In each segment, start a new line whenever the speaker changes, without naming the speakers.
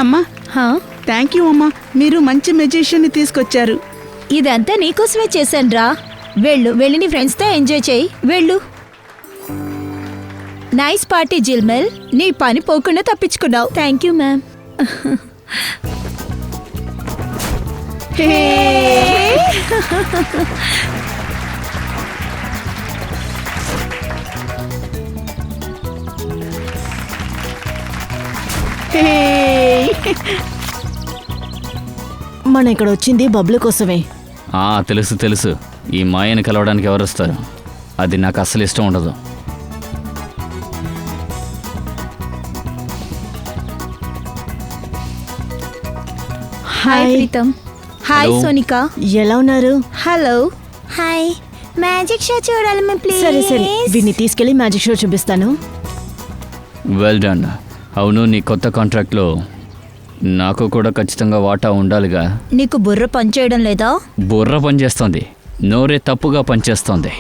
అమ్మా thank you అమ్మా, మీరు మంచి మెజిషియన్ని తీసుకొచ్చారు.
ఇదంతా నీకోసమే చేశానురా. వెళ్ళి నీ ఫ్రెండ్స్తో ఎంజాయ్ చేయి. వెళ్ళు. నైస్ పార్టీ జిల్మెల్. నీ పని పోకుండా తప్పించుకున్నావు. Thank you ma'am.
మన ఇక్కడ వచ్చింది బబ్లు కోసమే.
తెలుసు తెలుసు. ఈ మాయని కలవడానికి ఎవరు వస్తారు? అది నాకు అస్సలు ఇష్టం ఉండదు.
Hi Pritam. Hi
Hello.
Sonika.
ఎలా ఉన్నారు?
హలో. హాయ్. మ్యాజిక్ షో చూడాలి ప్లీజ్.
సరే సరే, వీడిని తీసుకెళ్లి మ్యాజిక్ షో చూపిస్తాను.
Well done. అవును, నీ కొత్త కాంట్రాక్ట్లో నాకు కూడా ఖచ్చితంగా వాటా ఉండాలిగా.
నీకు బుర్ర పనిచేయడం లేదా?
బుర్ర పనిచేస్తోంది, నోరే తప్పుగా పనిచేస్తోంది.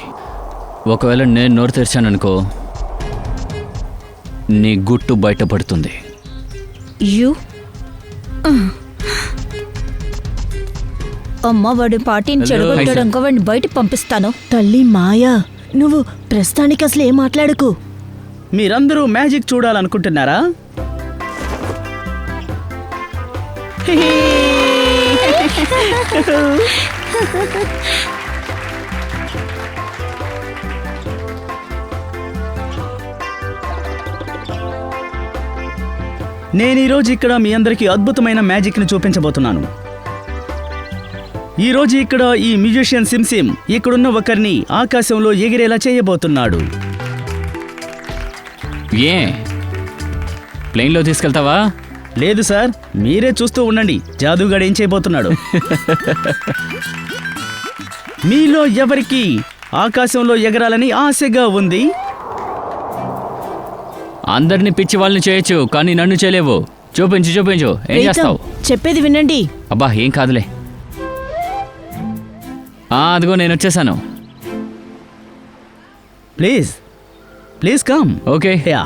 ఒకవేళ నేను నోరు తెరిచాననుకో, నీ గుట్టు బయటపడుతుంది.
యూ. అమ్మ, వాడి పార్టీని
Hello.
చెడగొట్టడానికి వాడిని బయట పంపిస్తాను.
తల్లి మాయా, నువ్వు ప్రస్తుతానికి అసలు ఏం మాట్లాడకు.
మీరందరూ మ్యాజిక్ చూడాలనుకుంటున్నారా? నేను ఈరోజు ఇక్కడ మీ అందరికీ అద్భుతమైన మ్యాజిక్ని చూపించబోతున్నాను. ఈరోజు ఇక్కడ ఈ మ్యూజిషియన్ సిమ్ ఇక్కడున్న ఒకరిని ఆకాశంలో ఎగిరేలా చేయబోతున్నాడు.
ఏ ప్లేన్లో తీసుకెళ్తావా?
లేదు సార్, మీరే చూస్తూ ఉండండి జాదూగాడు ఏం చేయబోతున్నాడు. మీలో ఎవరికి ఆకాశంలో ఎగరాలని ఆశగా ఉంది?
అందరినీ పిచ్చి వాళ్ళని చేయొచ్చు, కానీ నన్ను చేయలేవు. చూపించు చూపించు, ఏం
ప్రీతం,
చేస్తావు?
చెప్పేది వినండి.
అబ్బా, ఏం కాదులే. అదిగో నేను వచ్చేసాను.
Please please come.
Okay.
Yeah.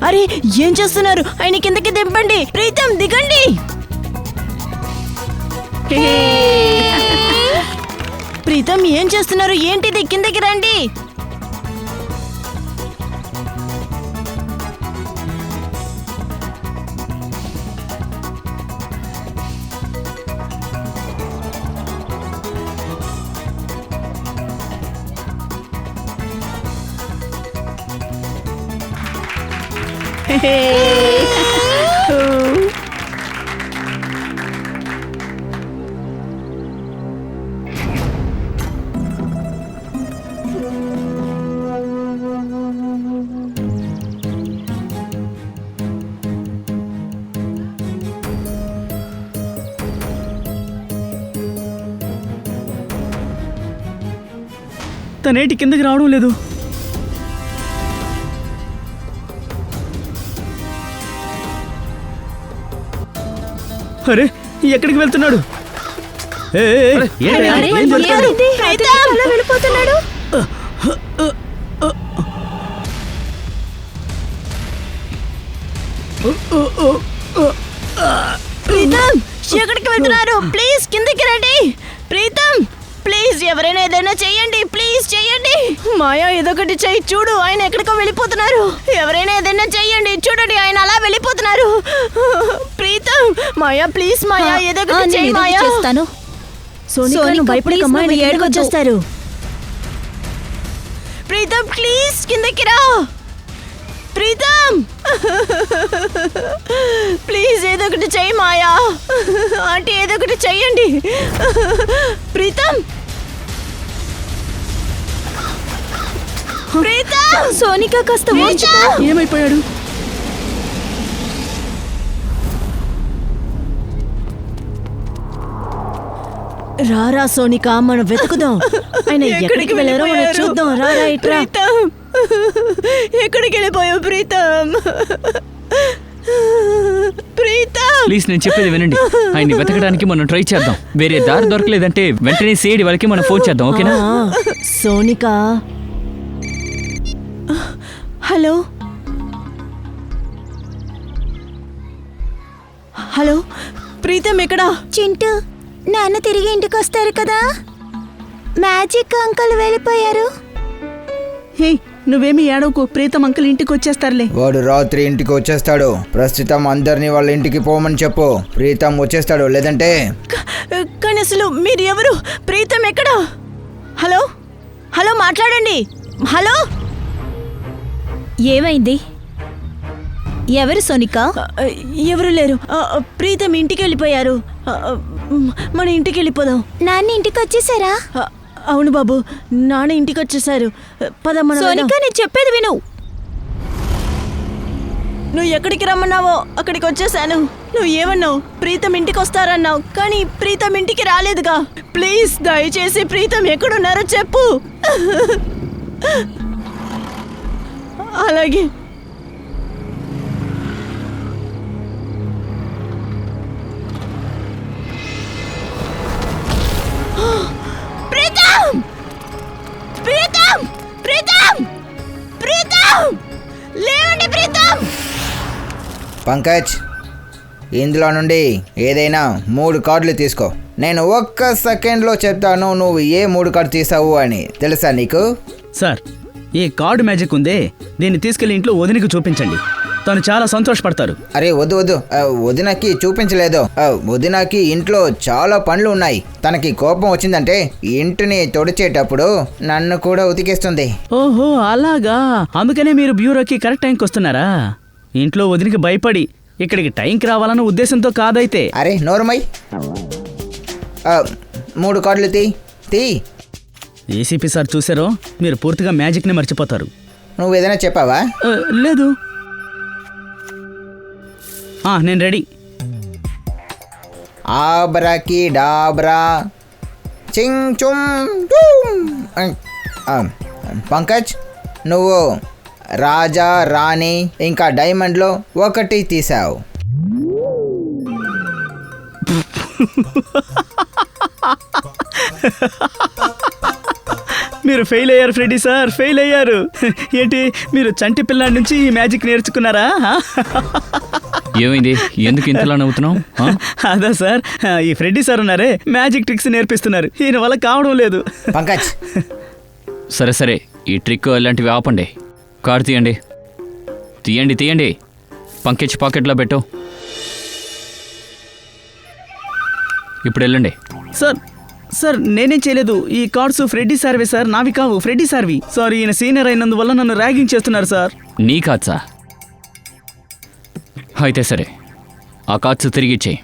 అరే, ఏం చేస్తున్నారు? ఆయన కిందకి దింపండి. ప్రీతం, దిగండి. ప్రీతం, ఏం చేస్తున్నారు? ఏంటిది? కిందకి రండి.
తనేటి కిందకి రావడం లేదు. అరే, ఎక్కడికి వెళ్తున్నాడు? ఏం జరుగుతుంది?
వెళ్ళిపోతున్నాడు.
ప్రీతం, ఎక్కడికి వెళ్తున్నారు? ప్లీజ్ కిందకి రండి. ప్రీతం, ప్లీజ్ ఎవరైనా ఏదైనా చెయ్యండి. ప్లీజ్ చెయ్యండి. మాయా, ఏదొకటి చెయ్యి. చూడు, ఆయన ఎక్కడికో వెళ్ళిపోతున్నారు. ఎవరైనా ఏదైనా చెయ్యండి. చూడండి, ఆయన అలా వెళ్ళిపోతున్నారు. ప్రీతం, మాయా ప్లీజ్, మాయా ఏదొకటి చెయ్యి. మాయా
చేస్తాను.
సోనిక, భయపడకమ్మా, ఆయన
ఏడుకొచ్చు.
వచ్చేస్తారు. ప్రీతం, ప్లీజ్ కిందకి రా. ప్రీతం, ప్లీజ్ ఏదో ఒకటి చెయ్యి. మాయా ఆంటీ, ఏదో ఒకటి చెయ్యండి. ప్రీతం,
సోనిక కాస్త ఓర్చుకో.
ఏమైపోయాడు?
రారా సోనిక, మనం వెతుకుదాం. ఆయన ఎక్కడికి వెళ్ళారో మనం చూద్దాం. రారా ఇట్రా. ఎక్కడికి వెళ్ళిపోయావు ప్రీతం? ప్రీతం,
ప్లీజ్ నేను చెప్పేది వినండి. ఆయన్ని వెతకడానికి మనం ట్రై చేద్దాం. వేరే దారి దొరకలేదంటే వెంటనే సేడి వాళ్ళకి మనం ఫోన్ చేద్దాం, ఓకేనా?
సోనిక. హలో హలో, ప్రీతం ఎక్కడా?
చింటూ, నాన్న తిరిగి ఇంటికి వస్తారు కదా. మ్యాజిక్ అంకుల్ వెళ్ళిపోయారు.
హే, నువ్వేమి ఏడవకు. ప్రీతం అంకుల్ ఇంటికి వచ్చేస్తారులే.
వాడు రాత్రి ఇంటికి వచ్చేస్తాడు. ప్రస్తుతం అందరినీ వాళ్ళ ఇంటికి పోమని చెప్పు. ప్రీతం వచ్చేస్తాడు, లేదంటే
కానీ అసలు మీరు ఎవరు? ప్రీతం ఎక్కడా? హలో హలో, మాట్లాడండి. హలో.
ఏమైంది? ఎవరు సోనిక?
ఎవరు లేరు. ప్రీతం ఇంటికి వెళ్ళిపోయారు. మన ఇంటికి వెళ్ళిపోదాం.
నాన్న ఇంటికి వచ్చేసారా?
అవును బాబు, నాన్న ఇంటికి వచ్చేసారు. పద మనం
సోనిక,
వెళ్దాం.
నేను చెప్పేది విను.
నువ్వు ఎక్కడికి రమ్మన్నావో అక్కడికి వచ్చేసాను. నువ్వు ఏమన్నావు? ప్రీతం ఇంటికి వస్తారన్నావు, కానీ ప్రీతం ఇంటికి రాలేదుగా. ప్లీజ్ దయచేసి ప్రీతం ఎక్కడున్నారో చెప్పు. అలాగే. ప్రీతం! ప్రీతం! ప్రీతం! ప్రీతం! లేవండి ప్రీతం!
పంకజ్, ఇందులో నుండి ఏదైనా 3 కార్డులు తీసుకో. నేను ఒక్క సెకండ్లో చెప్తాను నువ్వు ఏ 3 కార్డు తీసావు అని. తెలుసా నీకు?
సార్, ఈ కార్డు మ్యాజిక్ ఉందే, దీన్ని తీసుకెళ్లి ఇంట్లో వదినకి చూపించండి. తను చాలా సంతోషపడతారు.
అరే వద్దు, వదినకి చూపించలేదు. వదినకి ఇంట్లో చాలా పనులు ఉన్నాయి. తనకి కోపం వచ్చిందంటే ఇంటిని తుడిచేటప్పుడు నన్ను కూడా ఉతికేస్తుంది.
ఓహో అలాగా, అందుకనే మీరు బ్యూరోకి కరెక్ట్ టైంకి వస్తున్నారా? ఇంట్లో వదినకి భయపడి ఇక్కడికి టైంకి రావాలన్న ఉద్దేశంతో కాదైతే.
అరే నోరుమై, 3 కార్డులు తీ.
ఏసీపీ సార్ చూసారో, మీరు పూర్తిగా మ్యాజిక్ని మర్చిపోతారు.
నువ్వు ఏదైనా చెప్పావా?
లేదు. నేను రెడీ.
ఆబ్రాకి డాబ్రా చింగ్ చుమ్ డూమ్. పంకజ్, నువ్వు రాజా, రాణి ఇంకా డైమండ్లో 1 తీసావు.
మీరు ఫెయిల్ అయ్యారు ఫ్రెడీ సార్, ఫెయిల్ అయ్యారు. ఏంటి, మీరు చంటి పిల్లాడి నుంచి ఈ మ్యాజిక్ నేర్చుకున్నారా?
ఏమైంది? ఎందుకు ఇంతలా నవ్వుతున్నావు?
అదా సార్, ఈ ఫ్రెడ్డీ సార్ ఉన్నారే, మ్యాజిక్ ట్రిక్స్ నేర్పిస్తున్నారు. ఈయన వల్ల కావడం లేదు.
పంకజ్,
సరే ఈ ట్రిక్ అలాంటివి ఆపండి. కార్డు తీయండి. పంకెచ్ పాకెట్లో పెట్టు. ఇప్పుడు వెళ్ళండి.
సార్ నేనేం చేయలేదు. ఈ కార్డ్స్ ఫ్రెడ్డీ సార్వే సార్, నావి కావు. ఫ్రెడ్డీ సార్వి. సార్, ఈయన సీనియర్ అయినందువల్ల నన్ను ర్యాగింగ్ చేస్తున్నారు సార్.
నీ కాడ్సా? అయితే సరే, ఆ కార్డ్స్ తిరిగి ఇచ్చేయి.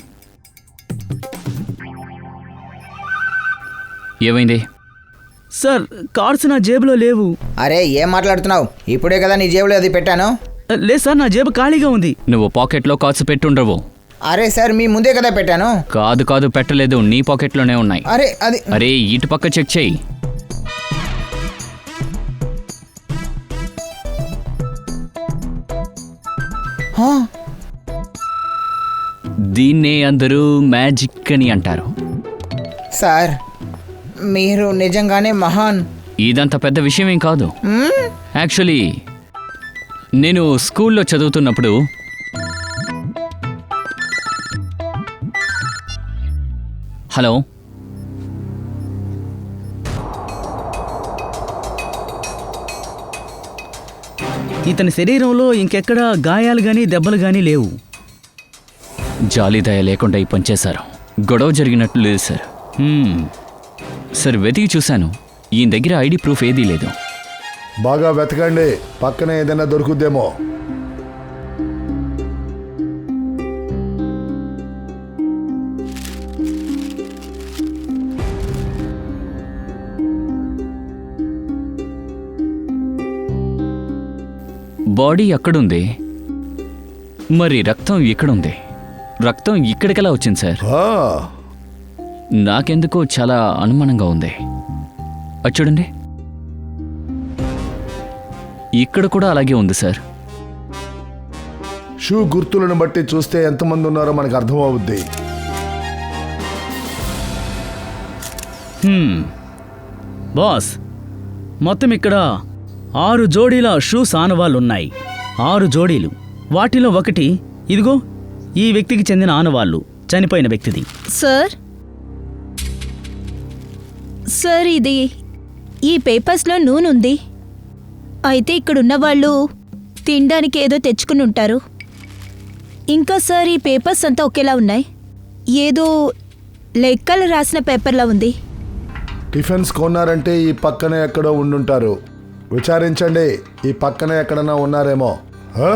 ఏమైంది?
సార్, కార్డ్స్ నా జేబులో లేవు.
అరే ఏం మాట్లాడుతున్నావు? ఇప్పుడే కదా నీ జేబులో అది పెట్టాను.
లేదు సార్, నా జేబు ఖాళీగా ఉంది.
నువ్వు పాకెట్లో కార్డ్స్ పెట్టుండవు.
అరే సార్, మీ ముందే కదా పెట్టాను.
కాదు పెట్టలేదు, నీ పాకెట్లోనే ఉన్నాయి.
అరే
ఇటు పక్క చెక్ చేయి. దీన్నే అందరూ మ్యాజిక్ అని అంటారు.
సార్, మీరు నిజంగానే మహాన్.
ఇదంత పెద్ద విషయమేం కాదు. యాక్చువల్లీ నేను స్కూల్లో చదువుతున్నప్పుడు హలో,
ఇతని శరీరంలో ఇంకెక్కడా గాయాలు గానీ దెబ్బలు గానీ లేవు.
జాలీదయ లేకుండా ఈ పనిచేశారు. గొడవ జరిగినట్లు లేదు సార్. సార్, వెతికి చూశాను, ఈయన దగ్గర ఐడి ప్రూఫ్ ఏదీ లేదు.
బాగా వెతకండి, పక్కన ఏదైనా దొరుకుద్దేమో.
బాడీ అక్కడుంది, మరి రక్తం ఇక్కడుంది. రక్తం ఇక్కడికెలా వచ్చింది సార్?
ఆ,
నాకెందుకో చాలా అనుమానంగా ఉంది. అది చూడండి, ఇక్కడ కూడా అలాగే ఉంది సార్.
షూ గుర్తులను బట్టి చూస్తే ఎంతమంది ఉన్నారో మనకు అర్థమవుద్ది.
బాస్, మొత్తం ఇక్కడ 6 జోడీల షూస్ ఆనవాళ్ళున్నాయి. 6 జోడీలు. వాటిలో ఒకటి ఇదిగో ఈ వ్యక్తికి చెందిన ఆనవాళ్ళు, చనిపోయిన వ్యక్తిది.
సార్ సార్ ఇది ఈ పేపర్స్లో నూనె ఉంది. అయితే ఇక్కడున్న వాళ్ళు తినడానికి ఏదో తెచ్చుకుని ఉంటారు. ఇంకా సార్ ఈ పేపర్స్ అంతా ఒకేలా ఉన్నాయి. ఏదో లెక్కలు రాసిన పేపర్లా ఉంది.
టిఫిన్స్ కొన్నారంటే ఈ పక్కనే ఎక్కడో ఉండుంటారు. విచారించండి, ఈ పక్కనే ఎక్కడన్నా ఉన్నారేమో. ఆ?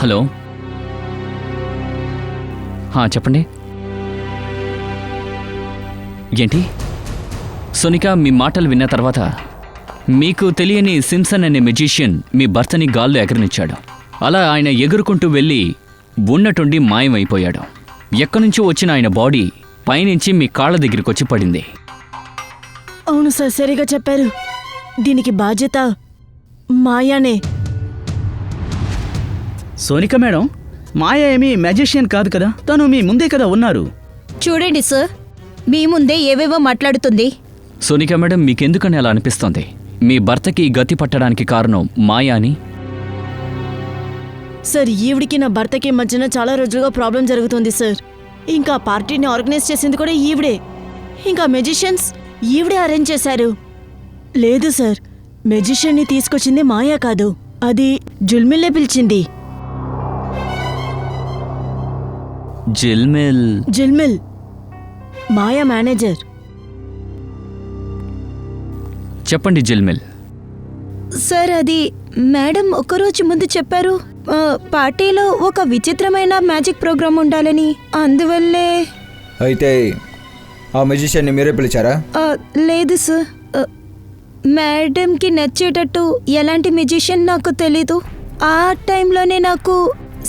హలో, చెప్పండి. ఏంటి సోనిక, మీ మాటలు విన్న తర్వాత మీకు తెలియని సిమ్సన్ అనే మెజిషియన్ మీ భర్తని గాల్లో ఎగరనిచ్చాడు. అలా ఆయన ఎగురుకుంటూ వెళ్ళి ఉన్నట్టుండి మాయమైపోయాడు. ఎక్కడి నుంచో వచ్చిన ఆయన బాడీ పైనుంచి మీ కాళ్ళ దగ్గరికి వచ్చి పడింది.
అవును సార్, సరిగా చెప్పారు. దీనికి బాధ్యత మాయానే.
సోనిక మేడం, మాయ ఏమీ మ్యాజిషియన్ కాదు కదా, తను మీ ముందే కదా ఉన్నారు.
చూడండి సార్, మీ ముందే ఏవేవో మాట్లాడుతుంది.
సోనిక మేడం, మీకెందుకని అలా అనిపిస్తోంది? మీ భర్తకి గతి పట్టడానికి కారణం మాయా అని?
సార్, ఈవిడికి నా భర్తకి మధ్యన చాలా రోజులుగా ప్రాబ్లం జరుగుతుంది సార్. ఇంకా పార్టీని ఆర్గనైజ్ చేసింది కూడా ఈవిడే. ఇంకా మెజిషియన్స్ ఈవిడే అరేంజ్ చేశారు. లేదు సార్, మెజిషియన్ని తీసుకొచ్చింది మాయా కాదు, అది జుల్మిల్లే పిలిచింది. జిల్మిల్ మాయా మేనేజర్.
చెప్పండి జిల్మిల్.
సార్ అది మేడం ఒకరోజు ముందు చెప్పారు, పార్టీలో ఒక విచిత్రమైన మ్యాజిక్ ప్రోగ్రామ్ ఉండాలని. అందువల్లే.
అయితే ఆ మ్యూజిషియన్ని మీరే పిలిచారా?
లేదు సార్, మేడంకి నచ్చేటట్టు ఎలాంటి మ్యూజిషియన్ నాకు తెలీదు. ఆ టైంలోనే నాకు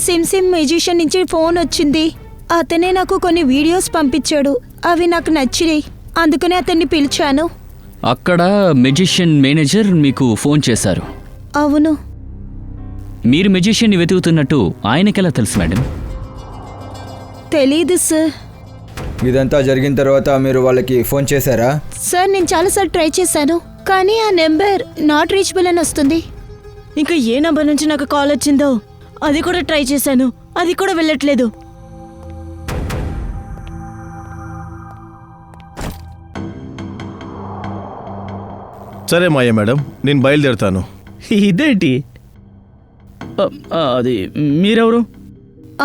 సిమ్ మ్యూజిషియన్ నుంచి ఫోన్ వచ్చింది. అతనే నాకు కొన్ని వీడియోస్ పంపించాడు. అవి నాకు నచ్చినాయి, అందుకనే అతన్ని పిలిచాను.
అక్కడ మెజిషియన్ మేనేజర్ మీకు ఫోన్ చేశారు?
అవును.
మీరు మెజిషియన్ని వెతుకుతున్నట్టు ఆయనకెలా తెలుసు మేడం?
తెలీదు సార్.
ఇదంతా జరిగిన తర్వాత మీరు వాళ్ళకి ఫోన్ చేశారా?
సార్, నేను చాలాసార్లు ట్రై చేశాను, కానీ ఆ నెంబర్ నాట్ రీచబుల్ అని వస్తుంది.
ఇంకా ఏ నంబర్ నుంచి నాకు కాల్ వచ్చిందో అది కూడా ట్రై చేశాను, అది కూడా వెళ్ళట్లేదు.
సరే మాయ మేడం, నేను బయలుదేరుతాను.
ఇదేంటి? అది మీరెవరు?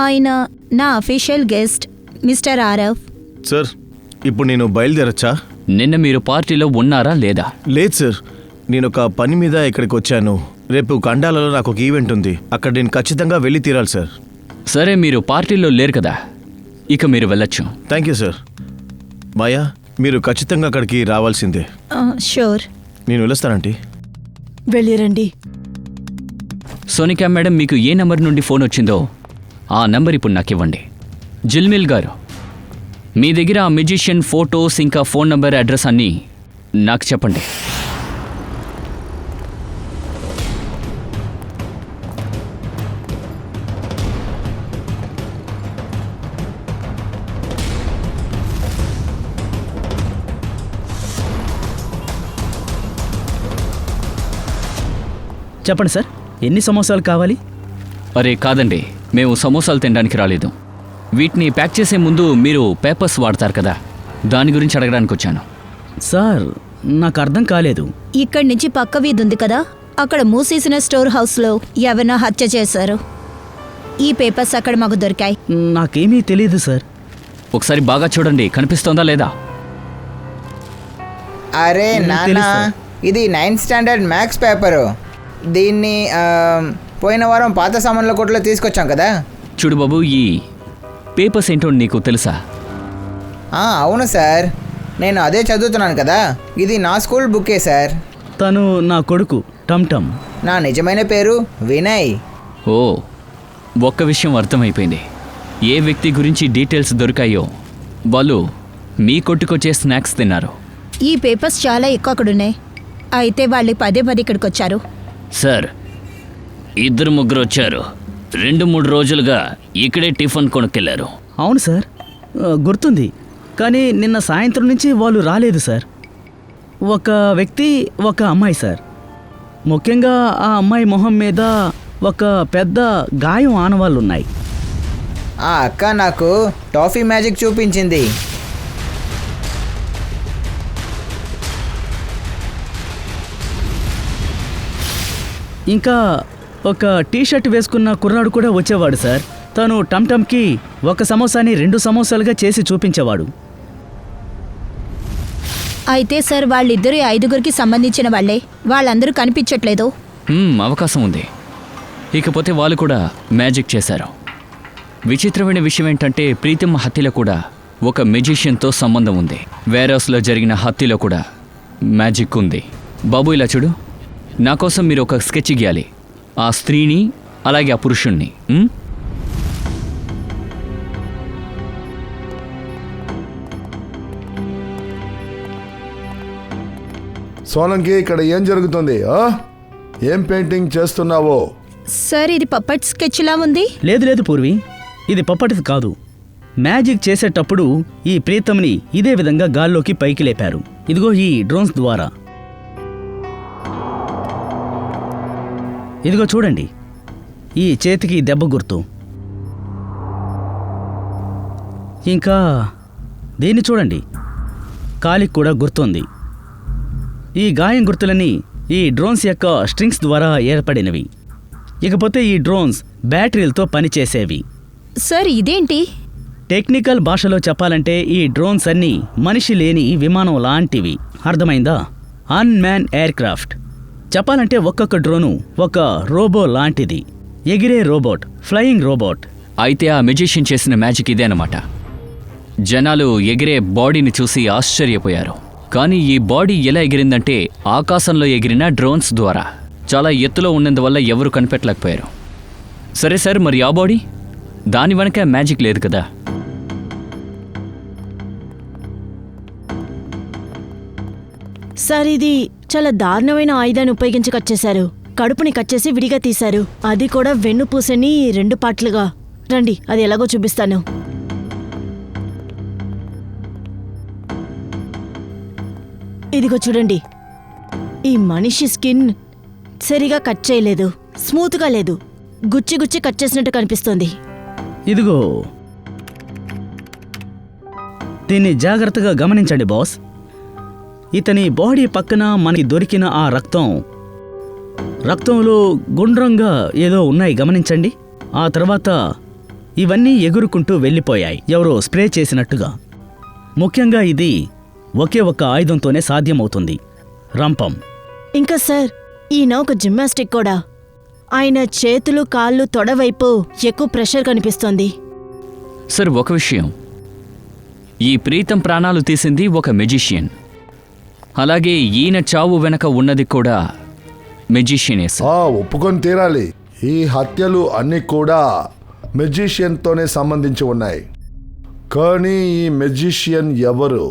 ఆయన నా official guest mister Aarav.
Sir, ఇప్పుడు నేను బయలుదేరచ్చా?
నిన్న మీరు పార్టీలో ఉన్నారా లేదా?
లేదు సార్, నేను ఒక పని మీద ఇక్కడికి వచ్చాను. రేపు కండాలలో నాకు ఒక ఈవెంట్ ఉంది, అక్కడ నేను ఖచ్చితంగా వెళ్ళి తీరాలి సార్.
సరే, మీరు పార్టీలో లేరు కదా, ఇక మీరు వెళ్ళొచ్చు.
Thank you sir. మాయా, మీరు ఖచ్చితంగా అక్కడికి రావాల్సిందే.
షూర్.
నేను వెళ్ళొస్తానంటీ.
వెళ్ళిరండి.
సోనికా మేడం, మీకు ఏ నెంబర్ నుండి ఫోన్ వచ్చిందో ఆ నెంబర్ ఇప్పుడు నాకు ఇవ్వండి. జిల్మిల్ గారు, మీ దగ్గర ఆ మ్యూజిషియన్ ఫోటోస్ ఇంకా ఫోన్ నెంబర్ అడ్రస్ అన్నీ నాకు చెప్పండి.
చెప్పండి సార్, ఎన్ని సమోసాలు కావాలి?
అరే కాదండి, మేము సమోసాలు తినడానికి రాలేదు. వీటిని ప్యాక్ చేసే ముందు మీరు పేపర్స్ వాడతారు కదా, దాని గురించి అడగడానికి వచ్చాను.
సార్, నాకు అర్థం కాలేదు.
ఇక్కడి నుంచి పక్క వీధి ఉంది కదా, అక్కడ మూసేసిన స్టోర్ హౌస్లో ఎవరినో హత్య చేశారు. ఈ పేపర్స్ అక్కడ మాకు దొరికాయి.
నాకేమీ తెలియదు సార్.
ఒకసారి బాగా చూడండి, కనిపిస్తోందా లేదా?
అరే నాన్న, ఇది 9th స్టాండర్డ్ మ్యాథ్స్ పేపరు. దీన్ని పోయిన వారం పాత సామాన్ల కొట్లో తీసుకొచ్చాం కదా.
చూడు బాబు, ఈ పేపర్స్ ఏంటో నీకు తెలుసా?
అవును సార్, నేను అదే చదువుతున్నాను కదా. ఇది నా స్కూల్ బుక్కే సార్.
తను నా కొడుకు టమ్.
నా నిజమైన పేరు వినయ్.
ఓ, ఒక్క విషయం అర్థమైపోయింది. ఏ వ్యక్తి గురించి డీటెయిల్స్ దొరికాయో వాళ్ళు మీ కొట్టుకొచ్చే స్నాక్స్ తిన్నారు.
ఈ పేపర్స్ చాలా ఎక్కువ అక్కడున్నాయి. అయితే వాళ్ళు పదే ఇక్కడికి వచ్చారు.
సార్, 2-3 వచ్చారు. 2-3 రోజులుగా ఇక్కడే టిఫిన్ కొనుక్కెళ్లారు.
అవును సార్, గుర్తుంది. కానీ నిన్న సాయంత్రం నుంచి వాళ్ళు రాలేదు సార్. ఒక వ్యక్తి, ఒక అమ్మాయి సార్. ముఖ్యంగా ఆ అమ్మాయి మొహం మీద ఒక పెద్ద గాయం ఆనవాళ్ళున్నాయి.
ఆ అక్క నాకు టాఫీ మ్యాజిక్ చూపించింది.
ఇంకా ఒక టీషర్ట్ వేసుకున్న కుర్రాడు కూడా వచ్చేవాడు సార్. తను టమ్కి 1 సమోసాని 2 సమోసాలుగా చేసి చూపించేవాడు.
అయితే సార్ వాళ్ళిద్దరు 5గురికి సంబంధించిన వాళ్ళే. వాళ్ళందరూ కనిపించట్లేదు.
అవకాశం ఉంది. ఇకపోతే వాళ్ళు కూడా మ్యాజిక్ చేశారు. విచిత్రమైన విషయం ఏంటంటే ప్రీతమ్ హత్యలో కూడా ఒక మెజిషియన్తో సంబంధం ఉంది. వేరౌస్లో జరిగిన హత్యలో కూడా మ్యాజిక్ ఉంది. బాబు, ఇలా చూడు. నా కోసం మీరు ఒక స్కెచ్ గీయాలి. ఆ స్త్రీని అలాగే ఆ పురుషుణ్ణి.
సోలంకి, ఇక్కడ ఏం జరుగుతుంది? ఏం పెయింటింగ్ చేస్తున్నావో?
సార్ ఇది పప్పట్ స్కెచ్లా ఉంది.
లేదు పూర్వి, ఇది పప్పటిది కాదు. మ్యాజిక్ చేసేటప్పుడు ఈ ప్రీతమ్ని ఇదే విధంగా గాల్లోకి పైకి లేపారు. ఇదిగో ఈ డ్రోన్స్ ద్వారా. ఇదిగో చూడండి, ఈ చేతికి దెబ్బ గుర్తు. ఇంకా దీన్ని చూడండి, కాలికి కూడా గుర్తుంది. ఈ గాయం గుర్తులన్నీ ఈ డ్రోన్స్ యొక్క స్ట్రింగ్స్ ద్వారా ఏర్పడినవి. ఇకపోతే ఈ డ్రోన్స్ బ్యాటరీలతో పనిచేసేవి.
సార్ ఇదేంటి?
టెక్నికల్ భాషలో చెప్పాలంటే ఈ డ్రోన్స్ అన్నీ మనిషి లేని విమానం లాంటివి. అర్థమైందా? Unmanned aircraft. చెప్పాలంటే ఒక్కొక్క డ్రోను ఒక రోబో లాంటిది. ఎగిరే రోబోట్, ఫ్లయింగ్ రోబోట్.
అయితే ఆ మెజిషియన్ చేసిన మ్యాజిక్ ఇదే అన్నమాట. జనాలు ఎగిరే బాడీని చూసి ఆశ్చర్యపోయారు. కానీ ఈ బాడీ ఎలా ఎగిరిందంటే ఆకాశంలో ఎగిరిన డ్రోన్స్ ద్వారా. చాలా ఎత్తులో ఉన్నందువల్ల ఎవరు కనిపెట్టలేకపోయారు. సరే సార్, మరి ఆ బాడీ? దాని వెనక మ్యాజిక్ లేదు కదా.
సార్, ఇది చాలా దారుణమైన ఆయుధాన్ని ఉపయోగించి కట్ చేశారు. కడుపుని కట్ చేసి విడిగా తీశారు. అది కూడా వెన్నుపూసని 2 పార్ట్లుగా. రండి, అది ఎలాగో చూపిస్తాను. ఇదిగో చూడండి, ఈ మనిషి స్కిన్ సరిగా కట్ చేయలేదు, స్మూత్గా లేదు, గుచ్చి కట్ చేసినట్టు కనిపిస్తోంది.
ఇదిగో దీన్ని జాగ్రత్తగా గమనించండి బాస్. ఇతని బాడీ పక్కన మనకి దొరికిన ఆ రక్తంలో గుండ్రంగా ఏదో ఉన్నాయి, గమనించండి. ఆ తర్వాత ఇవన్నీ ఎగురుకుంటూ వెళ్ళిపోయాయి, ఎవరో స్ప్రే చేసినట్టుగా. ముఖ్యంగా ఇది ఒకే ఒక్క ఆయుధంతోనే సాధ్యమవుతుంది, రంపం.
ఇంకా సార్, ఈయన ఒక జిమ్నాస్టిక్ కూడా. ఆయన చేతులు, కాళ్ళు, తొడవైపు ఎక్కువ ప్రెషర్ కనిపిస్తోంది.
సార్, ఒక విషయం. ఈ ప్రీతం ప్రాణాలు తీసింది ఒక మెజిషియన్. అలాగే ఈయన చావు వెనక ఉన్నది కూడా మెజిషియనే సార్.
ఒప్పుకొని తీరాలి. ఈ హత్యలు అన్నీ కూడా మెజిషియన్తోనే సంబంధించి ఉన్నాయి. కానీ ఈ మెజిషియన్ ఎవరు?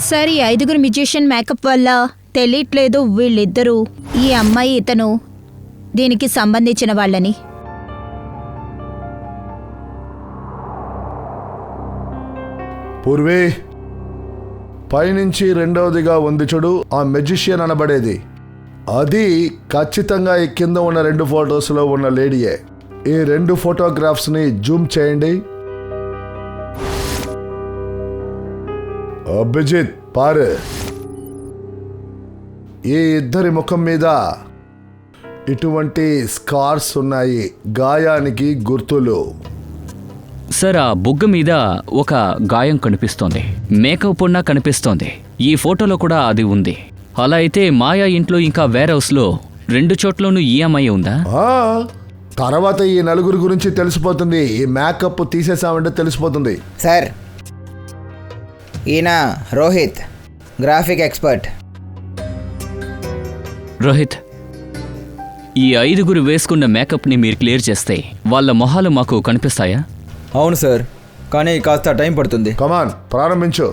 సార్, ఈ 5గురు మ్యూజిషియన్ మేకప్ వల్ల తెలియట్లేదు వీళ్ళిద్దరూ ఈ అమ్మాయి ఇతను దీనికి సంబంధించిన వాళ్ళని.
పూర్వీ, పైనుంచి రెండవదిగా ఉంది చూడు, ఆ మెజిషియన్ అనబడేది. అది ఖచ్చితంగా ఈ కింద ఉన్న 2 ఫొటోస్లో ఉన్న లేడీయే. ఈ 2 ఫోటోగ్రాఫ్స్ని జూమ్ చేయండి. అభిజిత్, పారు. ఈ ఇద్దరి ముఖం మీద ఇటువంటి స్కార్స్ ఉన్నాయి, గాయానికి గుర్తులు.
సార్, ఆ బుగ్గ మీద ఒక గాయం కనిపిస్తోంది, మేకప్ ఉన్నా కనిపిస్తోంది. ఈ ఫోటోలో కూడా అది ఉంది. అలా అయితే మాయా ఇంట్లో ఇంకా వేర్ హౌస్లో 2 చోట్లోనూ ఈ అమ్మాయి ఉందా?
తర్వాత ఈ నలుగురు గురించి తెలిసిపోతుంది. ఈ మేకప్ తీసేసామంటే తెలిసిపోతుంది.
సార్, ఈయన రోహిత్, గ్రాఫిక్ ఎక్స్పర్ట్.
రోహిత్, ఈ 5గురు వేసుకున్న మేకప్ని మీరు క్లియర్ చేస్తే వాళ్ళ మొహాలు మాకు కనిపిస్తాయా?
అవును సార్, కానీ కాస్త టైం పడుతుంది.
కమాన్, ప్రారంభించు.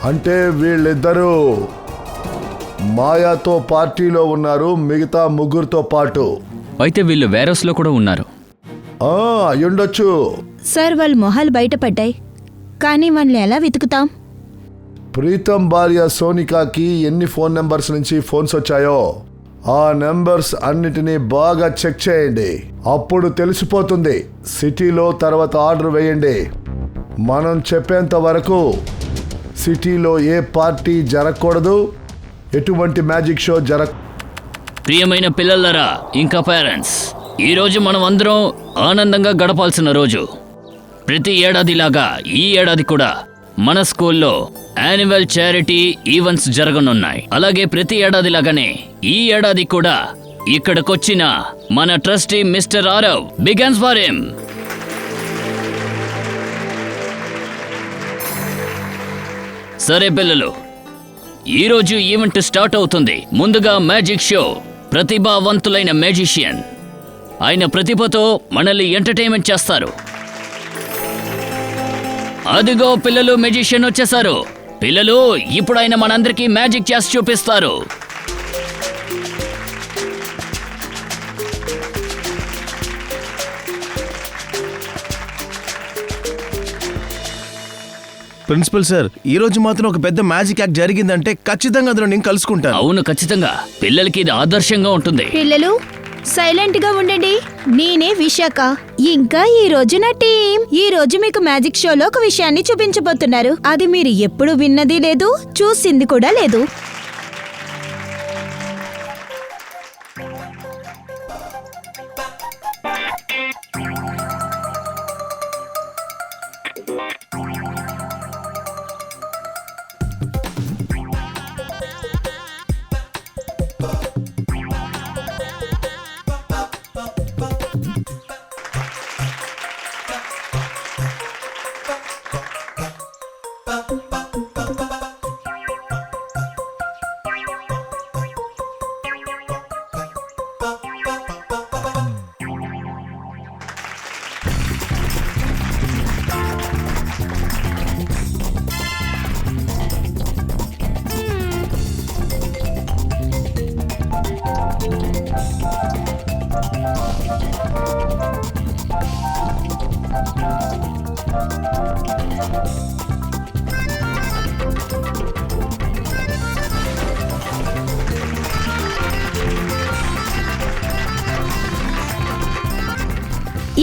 అంటే వీళ్ళిద్దరూ మాయాతో పార్టీలో ఉన్నారు, మిగతా ముగ్గురితో పాటు.
అయితే వీళ్ళు వేరస్లో కూడా ఉన్నారు.
అయ్యుండొచ్చు.
సార్, వాళ్ళ మొహాలు బయటపడ్డాయి, కానీ వాళ్ళని ఎలా వెతుకుతాం?
ప్రీతం భార్య సోనికాకి ఎన్ని ఫోన్ నెంబర్స్ నుంచి ఫోన్స్ వచ్చాయో ఆ నెంబర్స్ అన్నిటినీ బాగా చెక్ చేయండి. అప్పుడు తెలిసిపోతుంది. సిటీలో తర్వాత ఆర్డర్ వేయండి. మనం చెప్పేంత వరకు సిటీలో ఏ పార్టీ జరగకూడదు, ఎటువంటి మ్యాజిక్ షో
ప్రియమైన పిల్లలరా, ఇంకా పేరెంట్స్, ఈరోజు మనం అందరం ఆనందంగా గడపాల్సిన రోజు. ప్రతి ఏడాదిలాగా ఈ ఏడాది కూడా మన స్కూల్లో యాన్యువల్ చారిటీ ఈవెంట్స్ జరగనున్నాయి. అలాగే ప్రతి ఏడాదిలాగానే ఈ ఏడాది కూడా ఇక్కడికొచ్చిన మన trustee mister Aarav begins for him. సరే పిల్లలు, ఈరోజు ఈవెంట్ స్టార్ట్ అవుతుంది. ముందుగా మ్యాజిక్ షో. ప్రతిభావంతులైన మ్యాజిషియన్ ఆయన ప్రతిభతో మనల్ని ఎంటర్టైన్మెంట్ చేస్తారు. అదిగో పిల్లలు, మ్యాజిషియన్ వచ్చేసారు. పిల్లలు, ఇప్పుడు ఆయన మనందరికీ మ్యాజిక్ చేసి చూపిస్తారు.
ప్రిన్సిపల్ సార్, ఈ రోజు మాత్రం ఒక పెద్ద మ్యాజిక్ యాక్ట్ జరిగిందంటే ఖచ్చితంగా అందులో నేను కలుసుకుంటాను.
అవును, ఖచ్చితంగా. పిల్లలకి ఇది ఆదర్శంగా ఉంటుంది.
పిల్లలు, సైలెంట్ గా ఉండండి. నేనే విశాఖ. ఇంకా ఈ రోజు నా టీం ఈ రోజు మీకు మ్యాజిక్ షోలో ఒక విషయాన్ని చూపించబోతున్నారు. అది మీరు ఎప్పుడు విన్నది లేదు, చూసింది కూడా లేదు.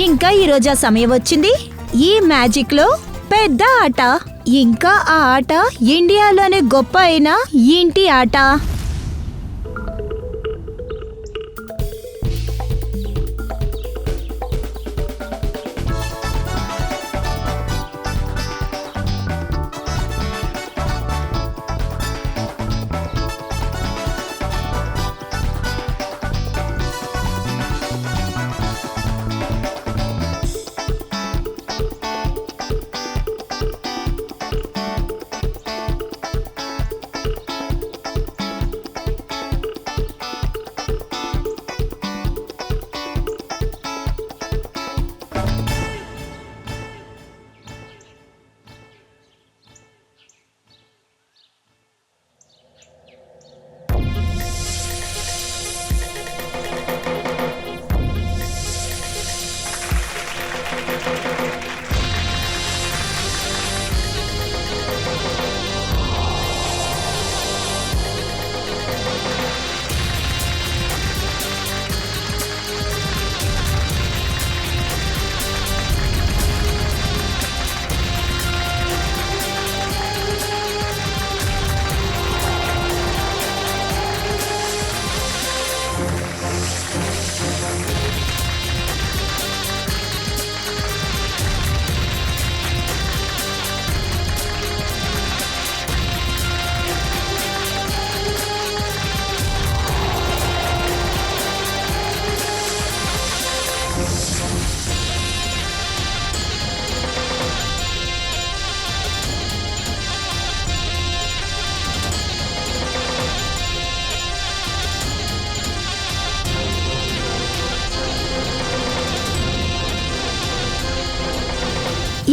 ఇంకా ఈ రోజు ఆ సమయం వచ్చింది. ఈ మ్యాజిక్ లో పెద్ద ఆట. ఇంకా ఆ ఆట ఇండియాలోనే గొప్ప అయిన ఇంటి ఆట.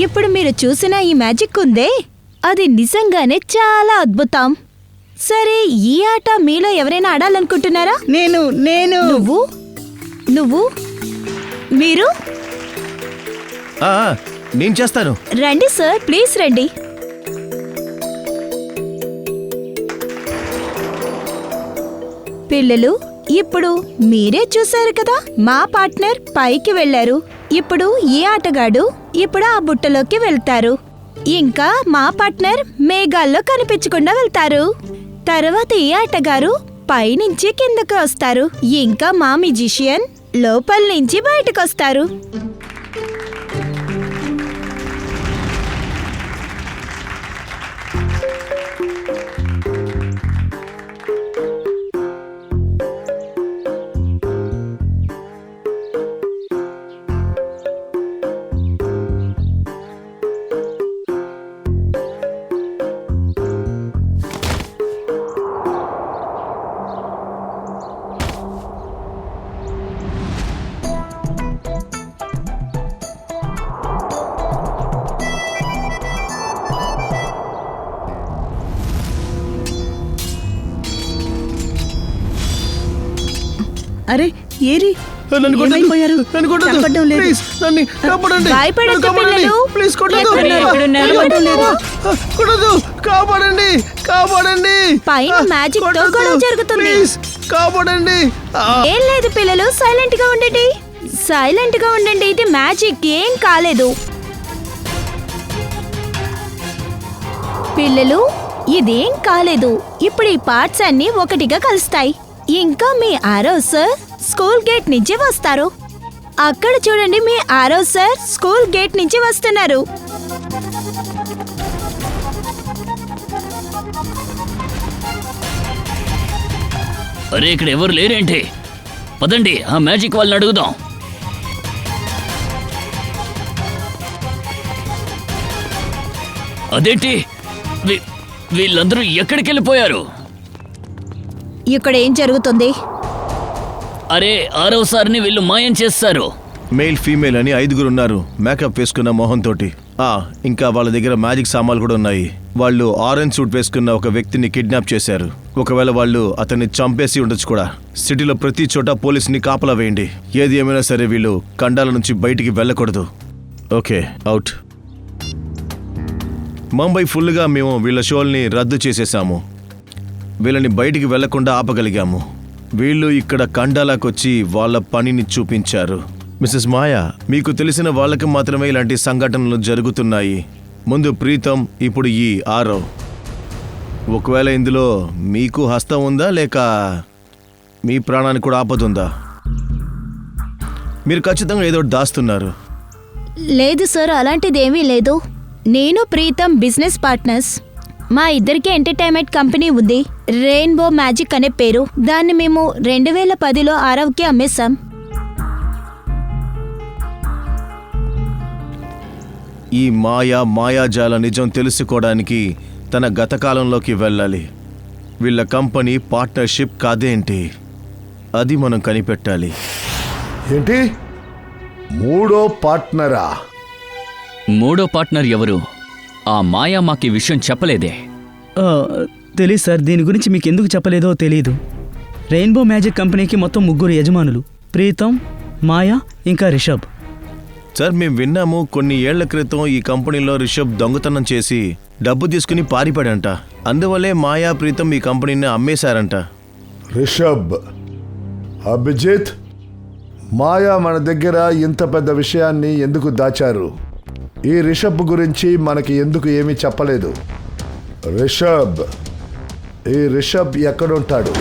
ఇప్పుడు మీరు చూసిన ఈ మ్యాజిక్ ఉందే అది నిజంగానే చాలా అద్భుతం. సరే, ఈ ఆట మీలో ఎవరైనా ఆడాలనుకుంటున్నారా?
నేను
నువ్వు నువ్వు మీరు
నేను చేస్తాను.
రండి సార్, ప్లీజ్ రండి. పిల్లలు, ఇప్పుడు మీరే చూశారు కదా, మా పార్ట్నర్ పైకి వెళ్లారు. ఇప్పుడు ఈ ఆటగాడు ఇప్పుడు ఆ బుట్టలోకి వెళ్తారు. ఇంకా మా పార్ట్నర్ మేఘాల్లో కనిపించకుండా వెళ్తారు. తర్వాత ఈ ఆటగారు పైనుంచి కిందకు వస్తారు. ఇంకా మా మ్యూజిషియన్ లోపల నుంచి బయటకు వస్తారు.
అరే ఏరి
నన్ను కొట్టొద్దు.
ఏమైపోయారు?
నన్ను కొట్టొద్దు.
కనపడడం లేదు.
ప్లీజ్, నన్ను కాపాడండి.
భయపడొద్దు
నన్ను కాపాడండి.
పిల్లలు.
ప్లీజ్ కొట్టొద్దు.
ఎక్కడున్నారు?
కొట్టొద్దు. కాపాడండి, కాపాడండి.
పైన మ్యాజిక్ తో
కొట్టొద్దు.
గొడవ జరుగుతుంది.
ప్లీజ్, కాపాడండి.
ఏం లేదు పిల్లలు, సైలెంట్ గా ఉండండి. సైలెంట్ గా ఉండండి, ఇది మ్యాజిక్, ఏం కాలేదు. పిల్లలు, ఇదేం కాలేదు. ఇప్పుడు ఈ పార్ట్స్ అన్ని ఒకటిగా కలుస్తాయి. ఇంకా మీ ఆరవ్ సార్ స్కూల్ గేట్ నుంచి వస్తారు. అక్కడ చూడండి, మీ ఆరవ్ సార్ స్కూల్ గేట్ నుంచి వస్తున్నారు.
అరే ఇక్కడ ఎవరు లేరేంటి? పదండి ఆ మ్యాజిక్ వాళ్ళని అడుగుదాం. అదేంటి వీళ్ళందరూ ఎక్కడికి వెళ్ళిపోయారు?
ఇక్కడ ఏం జరుగుతుంది?
అరే ఆరవ్ సార్ని వీళ్ళు మాయం చేస్తారు.
మేల్ ఫీమేల్ అని 5 ఉన్నారు, మేకప్ వేసుకున్న మొహంతోటి. ఇంకా వాళ్ళ దగ్గర మ్యాజిక్ సామాన్లు కూడా ఉన్నాయి. వాళ్ళు ఆరెంజ్ సూట్ వేసుకున్న ఒక వ్యక్తిని కిడ్నాప్ చేశారు. ఒకవేళ వాళ్ళు అతన్ని చంపేసి ఉండొచ్చు కూడా. సిటీలో ప్రతి చోట పోలీసుని కాపలా వేయండి. ఏది ఏమైనా సరే వీళ్ళు ఖండాల నుంచి బయటికి వెళ్ళకూడదు. Okay, out. ముంబై ఫుల్గా మేము వీళ్ళ షోల్ని రద్దు చేసేసాము. వీళ్ళని బయటికి వెళ్లకుండా ఆపగలిగాము. వీళ్ళు ఇక్కడ ఖండాలాకొచ్చి వాళ్ళ పనిని చూపించారు. మిసెస్ మాయా, మీకు తెలిసిన వాళ్ళకి మాత్రమే ఇలాంటి సంఘటనలు జరుగుతున్నాయి. ముందు ప్రీతం, ఇప్పుడు ఈ ఆరవ్. ఒకవేళ ఇందులో మీకు హస్తం ఉందా లేక మీ ప్రాణానికి కూడా ఆపదుందా? మీరు ఖచ్చితంగా ఏదో దాస్తున్నారు.
లేదు సార్, అలాంటిదేమీ లేదు. నేను ప్రీతం బిజినెస్ పార్ట్నర్స్. మా ఇద్దరికి ఎంటర్టైన్మెంట్ కంపెనీ ఉంది, రెయిన్బో మ్యాజిక్ అనే పేరు. దాన్ని మేము 2010లో ఆరవ్కి అమ్మేశాం.
ఈ మాయాజాల నిజం తెలుసుకోవడానికి తన గతకాలంలోకి వెళ్ళాలి. వీళ్ళ కంపెనీ పార్ట్నర్షిప్ కాదేంటి, అది మనం కనిపెట్టాలి.
ఏంటి 3వ పార్ట్నరా?
3వ పార్ట్నర్ ఎవరు? ఆ మాయా మాకు ఈ విషయం చెప్పలేదే.
తెలీదు సార్, దీని గురించి మీకు ఎందుకు చెప్పలేదో తెలీదు. రెయిన్బో మ్యాజిక్ కంపెనీకి మొత్తం 3 యజమానులు, ప్రీతం, మాయా, ఇంకా రిషబ్.
సార్, మేము విన్నాము కొన్ని ఏళ్ల క్రితం ఈ కంపెనీలో రిషబ్ దొంగతనం చేసి డబ్బు తీసుకుని పారిపాడంట. అందువల్లే మాయా, ప్రీతం ఈ కంపెనీని అమ్మేశారంట.
రిషబ్, అభిజిత్, మాయా మన దగ్గర ఇంత పెద్ద విషయాన్ని ఎందుకు దాచారు? ఈ రిషబ్ గురించి మనకి ఎందుకు ఏమీ చెప్పలేదు? రిషబ్, ఈ రిషబ్ ఎక్కడుంటాడు?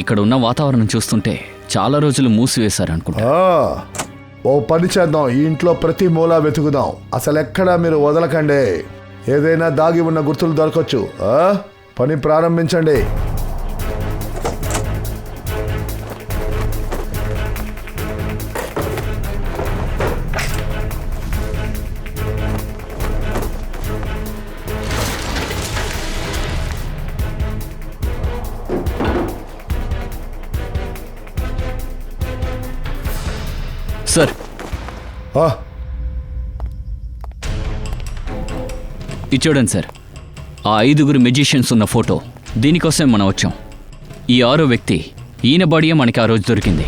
ఇక్కడ ఉన్న వాతావరణం చూస్తుంటే చాలా రోజులు మూసివేశారనుకుంటా.
ఓ పని చేద్దాం, ఈ ఇంట్లో ప్రతి మూల వెతుకుదాం. అసలు ఎక్కడా మీరు వదలకండి. ఏదైనా దాగి ఉన్న గుర్తులు దొరకచ్చు. పని ప్రారంభించండి.
సార్
ఆ,
ఇది చూడండి సార్, ఆ 5 మెజిషియన్స్ ఉన్న ఫోటో. దీనికోసం మనం వచ్చాం. ఈ 6వ వ్యక్తి ఈయన బాడీయే మనకి ఆ రోజు దొరికింది.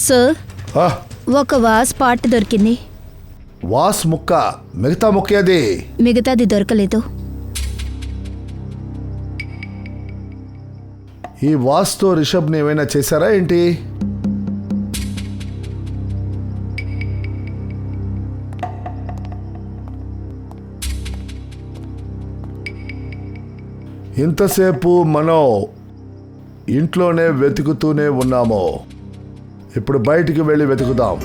సార్
ఆ,
ఒక వాస్ పార్ట్ దొరికింది,
వాస్ ముక్క, మిగతా ముక్క అది.
మిగతాది దొరకలేదు.
ఈ వాస్తో రిషబ్ని ఏమైనా చేశారా ఏంటి? ఇంతసేపు మనం ఇంట్లోనే వెతుకుతూనే ఉన్నాము. ఇప్పుడు బయటికి వెళ్ళి వెతుకుదాం.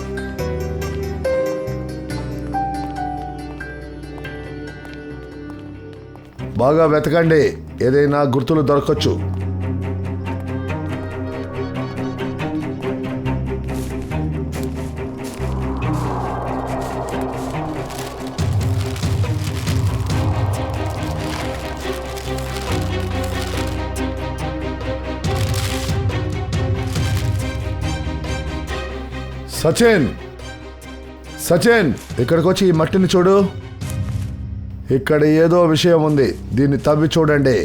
బాగా వెతకండి, ఏదైనా గుర్తులు దొరకచ్చు. సచిన్, సచిన్, ఇక్కడికి వచ్చి ఈ మట్టిని చూడు. ఇక్కడ ఏదో విషయం ఉంది, దీన్ని తవ్వి చూడండి.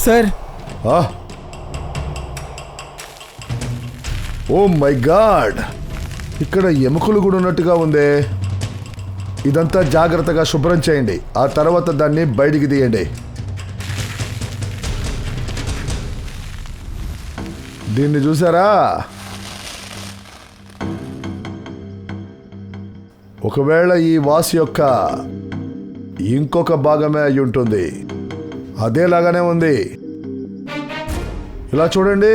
సార్,
ఆ? ఓ మై గాడ్, ఇక్కడ ఎముకలు కూడా ఉన్నట్టుగా ఉందే. ఇదంతా జాగ్రత్తగా శుభ్రం చేయండి, ఆ తర్వాత దాన్ని బయటికి తీయండి. దీన్ని చూసారా? ఒకవేళ ఈ వాస్ యొక్క ఇంకొక భాగమే అయి ఉంటుంది. అదేలాగానే ఉంది. ఇలా చూడండి.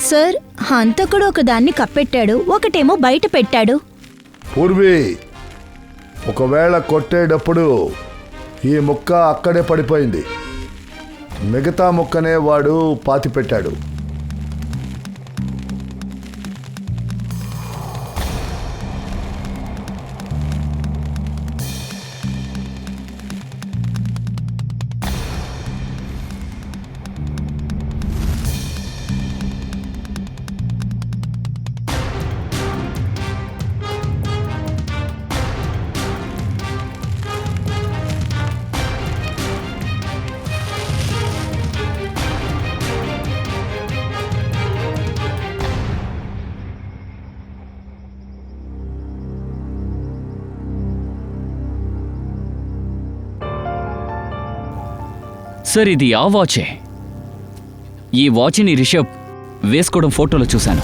సార్, హంతకుడు ఒక దాన్ని కప్పెట్టాడు, ఒకటేమో బయట పెట్టాడు.
పూర్వి, ఒకవేళ కొట్టేటప్పుడు ఈ ముక్క అక్కడే పడిపోయింది, మిగతా ముక్కనే వాడు పాతి పెట్టాడు.
సార్, ఇది ఆ వాచే. ఈ వాచ్ని రిషబ్ వేసుకోవడం ఫోటోలో చూశాను.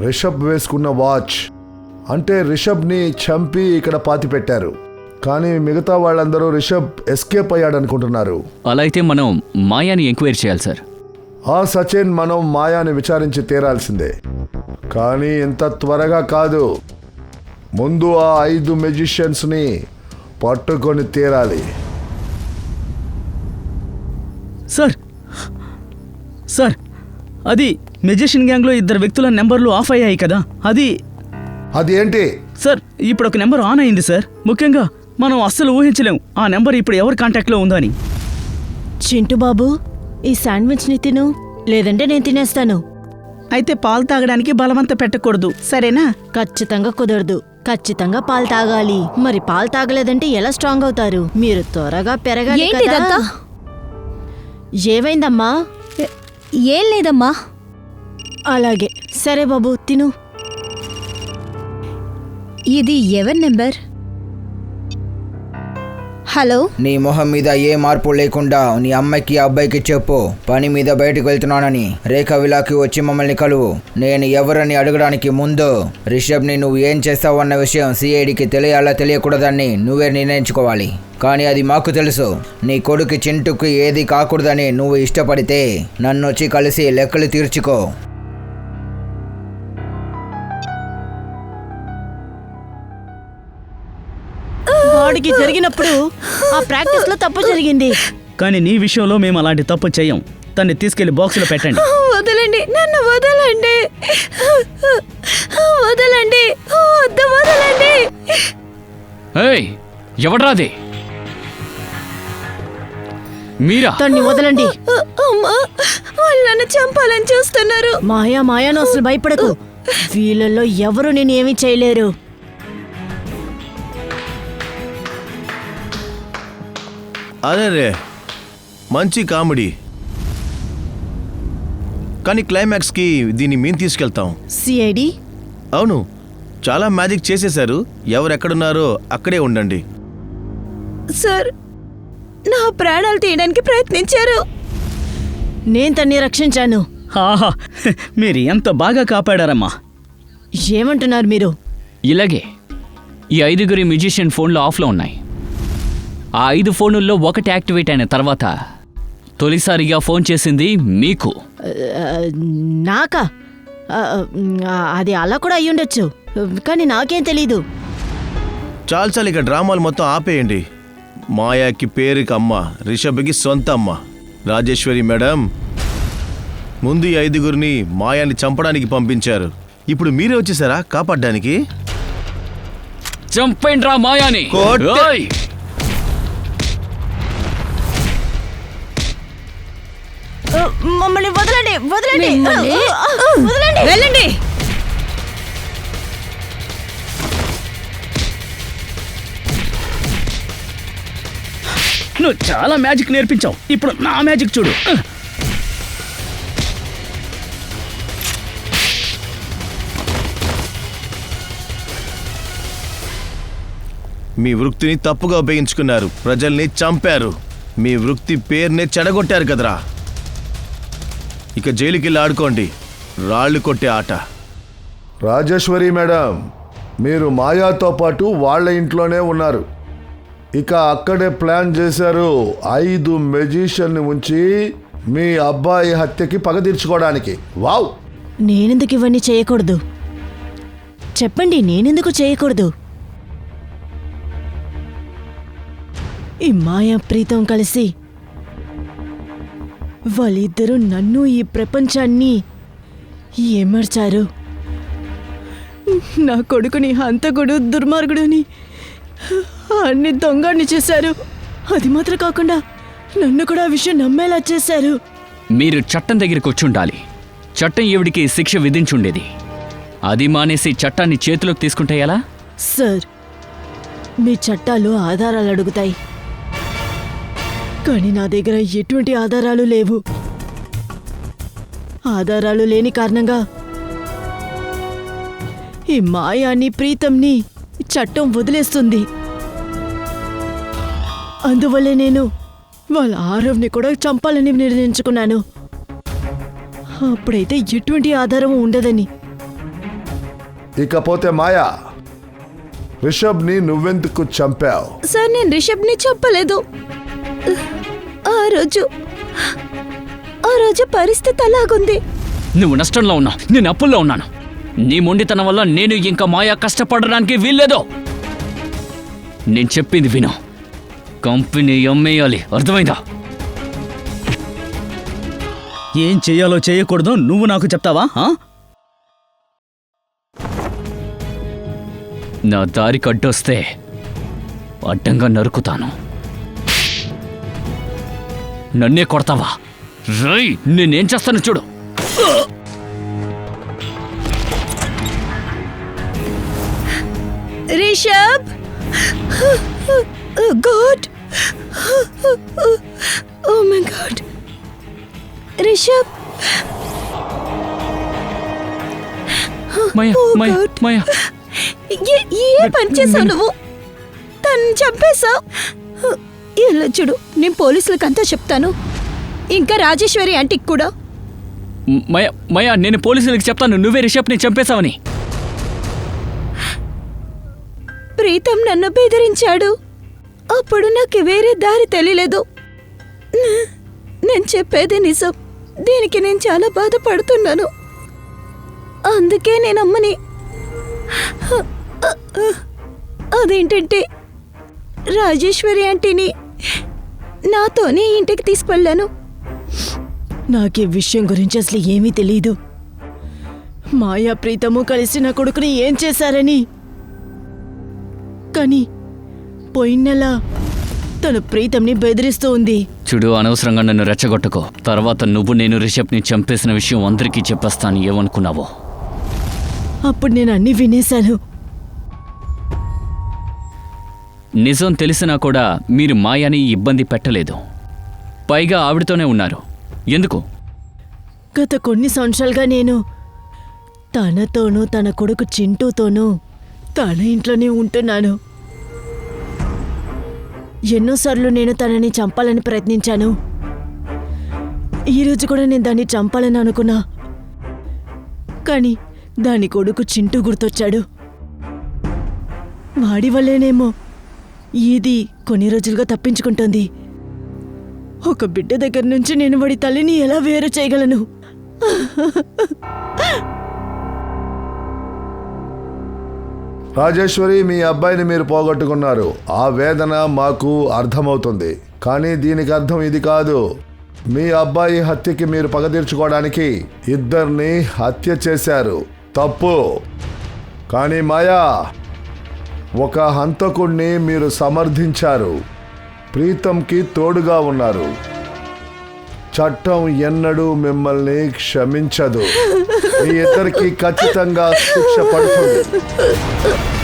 రిషబ్ వేసుకున్న వాచ్ అంటే రిషబ్ని చంపి ఇక్కడ పాతి పెట్టారు. కానీ మిగతా వాళ్ళందరూ రిషబ్ ఎస్కేప్ అయ్యాడు అనుకుంటున్నారు.
అలా అయితే మనం మాయాని ఎంక్వైరీ చేయాలి సార్.
ఆ సచిన్, మనం మాయాని విచారించి తీరాల్సిందే. కానీ ఇంత త్వరగా కాదు. ముందు ఆ 5 మెజిషియన్స్ని పట్టుకొని తీరాలి.
సార్, సార్, అది మెజిషియన్ గ్యాంగ్లో 2 వ్యక్తుల నెంబర్లు ఆఫ్ అయ్యాయి కదా,
అది ఏంటి?
సార్, ఇప్పుడు ఒక నెంబర్ ఆన్ అయింది సార్. ముఖ్యంగా మనం అస్సలు ఊహించలేం ఆ నెంబర్ ఇప్పుడు ఎవరి కాంటాక్ట్లో ఉందని.
చింటు బాబు, ఈ శాండ్విచ్ని తిను, లేదంటే నేను తినేస్తాను.
అయితే పాలు తాగడానికి బలవంత పెట్టకూడదు, సరేనా?
ఖచ్చితంగా కుదరదు. ఖచ్చితంగా పాలు తాగాలి. మరి పాలు తాగలేదంటే ఎలా స్ట్రాంగ్ అవుతారు? మీరు త్వరగా పెరగాలి కదా.
ఏంటిదంతా?
ఏమైందమ్మా?
ఏం లేదమ్మా.
అలాగే, సరే బాబు, తిను.
ఇది ఎవరి నెంబర్? హలో.
నీ మొహం మీద ఏ మార్పు లేకుండా నీ అమ్మాయికి అబ్బాయికి చెప్పు పని మీద బయటకు వెళ్తున్నానని. రేఖ విలాకి వచ్చి మమ్మల్ని కలువు. నేను ఎవరని అడగడానికి ముందు రిషబ్ని నువ్వు ఏం చేస్తావు అన్న విషయం సిఐడికి తెలియాలా తెలియకూడదని నువ్వే నిర్ణయించుకోవాలి. కానీ అది మాకు తెలుసు. నీ కొడుకు చింటుకు ఏది కాకూడదని నువ్వు ఇష్టపడితే నన్ను వచ్చి కలిసి లెక్కలు తీర్చుకో.
వాడికి జరిగినప్పుడు ఆ ప్రాక్టీస్ లో తప్పు జరిగింది.
కానీ నీ విషయంలో మేము అలాంటి తప్పు చెయ్యం. తన్ని తీసుకెళ్లి బాక్సులో పెట్టండి.
వదలండి, నన్ను వదలండి, వదలండి, వద్దు, వదలండి.
ఏయ్ ఎవడ్రాది? మీరా?
తన్ని వదలండి.
అమ్మా, వాళ్ళు నన్ను చంపాలని చూస్తున్నారు.
మాయాను అసలు భయపడకు. వీళ్ళల్లో ఎవరు నేను ఏమీ చేయలేరు.
అదే మంచి కామెడీ. కానీ క్లైమాక్స్కి దీన్ని మేము తీసుకెళ్తాం.
సిఐడి
అవును, చాలా మ్యాజిక్ చేసేశారు. ఎవరెక్కడున్నారో అక్కడే ఉండండి.
సార్, నా ప్రాణాలు తీయడానికి ప్రయత్నించారు.
నేను తన్ని రక్షించాను.
ఆహా, మీరు ఎంత బాగా కాపాడారమ్మా.
ఏమంటున్నారు మీరు?
ఇలాగే ఈ 5 మ్యూజిషియన్ ఫోన్లు ఆఫ్లో ఉన్నాయి. ఆ 5 ఫోనుల్లో ఒకటి యాక్టివేట్ అయిన తర్వాత తొలిసారిగా ఫోన్ చేసింది మీకు.
నాకా? అది అలా కూడా అయ్యుండొచ్చు, కానీ నాకేం తెలీదు.
చాలు ఇక డ్రామాలు మొత్తం ఆపేయండి. మాయాకి పేరుకి అమ్మ, రిషబ్కి సొంత అమ్మ. రాజేశ్వరి మేడం ముందు ఈ 5 మాయాని చంపడానికి పంపించారు. ఇప్పుడు మీరే వచ్చేసారా కాపాడ్డానికి?
చంపేండ్రా మాయాని.
కొట్టే-
ఓయ్!
మమ్మల్ని వదలండి, వదలండి,
మిమ్మల్ని?
వదలండి.
వెళ్ళండి.
నువ్వు చాలా మ్యాజిక్ నేర్పించావు. ఇప్పుడు నా మ్యాజిక్ చూడు.
మీ వృత్తిని తప్పుగా ఉపయోగించుకున్నారు. ప్రజల్ని చంపారు. మీ వృత్తి పేరునే చెడగొట్టారు కదరా. ఇక జైలుకి ఆడుకోండి. రాళ్ళు కొట్టే ఆట.
రాజేశ్వరి మేడం, మీరు మాయాతో పాటు వాళ్ళ ఇంట్లోనే ఉన్నారు. ఇక అక్కడే ప్లాన్ చేశారు 5 మెజిషియన్ని ఉంచి మీ అబ్బాయి హత్యకి పగ తీర్చుకోవడానికి. వావ్!
నేనెందుకు ఇవన్నీ చేయకూడదు? చెప్పండి, నేనెందుకు చేయకూడదు? ఈ మాయా ప్రీతం కలిసి వాళ్ళిద్దరూ నన్ను ఈ ప్రపంచాన్ని ఏమర్చారు. నా కొడుకుని హంతకుడు, దుర్మార్గుడుని, అన్ని దొంగని చేశారు. అది మాత్రం కాకుండా నన్ను కూడా ఆ విషయం నమ్మేలా చేశారు.
మీరు చట్టం దగ్గరికి వచ్చుండాలి. చట్టం ఈవిడికి శిక్ష విధించుండేది. అది మానేసి చట్టాన్ని చేతిలోకి తీసుకుంటే ఎలా?
సార్, మీ చట్టాలు ఆధారాలు అడుగుతాయి, కానీ నా దగ్గర ఎటువంటి ఆధారాలు లేవు. ఆధారాలు లేని కారణంగా ఈ మాయాని, ప్రీతంని చట్టం వదిలేస్తుంది. అందువల్లే నేను వాళ్ళ ఆరవ్ని కూడా చంపాలని నిర్ణయించుకున్నాను. అప్పుడైతే ఎటువంటి ఆధారం ఉండదని.
ఇకపోతే మాయా, రిషబ్ని నువ్వెందుకు చంపావు?
సార్, నేను రిషబ్ని చంపలేదు. ఆ రోజు పరిస్థితి అలాగుంది.
నువ్వు నష్టంలో ఉన్నావు, నేను అప్పుల్లో ఉన్నాను. నీ మొండితనం వల్ల నేను ఇంకా మాయా కష్టపడడానికి వీల్లేదు. నేను చెప్పింది విను. కంపెనీ అమ్మేయాలి, అర్థమైందా?
ఏం చెయ్యాలో చేయకూడదు నువ్వు నాకు చెప్తావా?
నా దారికి అడ్డొస్తే అడ్డంగా నరుకుతాను. నన్నే కొడతావా? రై, నేనేం చేస్తాను చూడు.
Rishabh, God, oh my God, Rishabh,
Maya,
Oh
Maya,
God.
Maya.
ఏ పని చేసావు నువ్వు? తను చంపేశావు. ఇలా చూడు, నేను పోలీసులకంతా చెప్తాను, ఇంకా రాజేశ్వరి ఆంటీకి కూడా.
మయా నేను పోలీసులకు చెప్తాను నువ్వే రిషబ్ని చంపేశావని.
ప్రీతం నన్ను బెదిరించాడు. అప్పుడు నాకు వేరే దారి తెలియలేదు. నేను చెప్పేది నిజం. దీనికి నేను చాలా బాధపడుతున్నాను. అందుకే నేను అమ్మని, అదేంటంటే రాజేశ్వరి ఆంటీని నాతోనే ఇంటికి తీసుకెళ్ళాను.
నాకు ఈ విషయం గురించి అసలు ఏమీ తెలీదు. మాయా ప్రీతము కలిసి నా కొడుకుని ఏం చేశారని. కానీ పోయిన నెల తను ప్రీతంని బెదిరిస్తూ ఉంది.
చూడు, అనవసరంగా నన్ను రెచ్చగొట్టుకో. తర్వాత నువ్వు నేను రిషబ్ని చంపేసిన విషయం అందరికీ చెప్పేస్తాను. ఏమనుకున్నావో?
అప్పుడు నేను అన్నీ వినేశాను.
నిజం తెలిసినా కూడా మీరు మాయాని ఇబ్బంది పెట్టలేదు. పైగా ఆవిడతోనే ఉన్నారు. ఎందుకు?
గత కొన్ని సంవత్సరాలుగా నేను తనతోనూ తన కొడుకు చింటూతోనూ తన ఇంట్లోనే ఉంటున్నాను. ఎన్నోసార్లు నేను తనని చంపాలని ప్రయత్నించాను. ఈరోజు కూడా నేను దాన్ని చంపాలని అనుకున్నా. కానీ దాని కొడుకు చింటూ గుర్తొచ్చాడు. వాడి వల్లేనేమో ఇది కొన్ని రోజులుగా తప్పించుకుంటోంది. ఒక బిడ్డ దగ్గర నుంచి నేను వాడి తల్లిని ఎలా వేరు చేయగలను?
రాజేశ్వరి, మీ అబ్బాయిని మీరు పోగొట్టుకున్నారు. ఆ వేదన మాకు అర్థమవుతుంది. కానీ దీనికి అర్థం ఇది కాదు. మీ అబ్బాయి హత్యకి మీరు పగ తీర్చుకోవడానికి ఇద్దరిని హత్య చేశారు. తప్పు. కానీ మాయా, ఒక హంతకుణ్ణి మీరు సమర్థించారు. ప్రీతంకి తోడుగా ఉన్నారు. చట్టం ఎన్నడూ మిమ్మల్ని క్షమించదు. మీ ఇద్దరికి ఖచ్చితంగా శిక్ష పడుతుంది.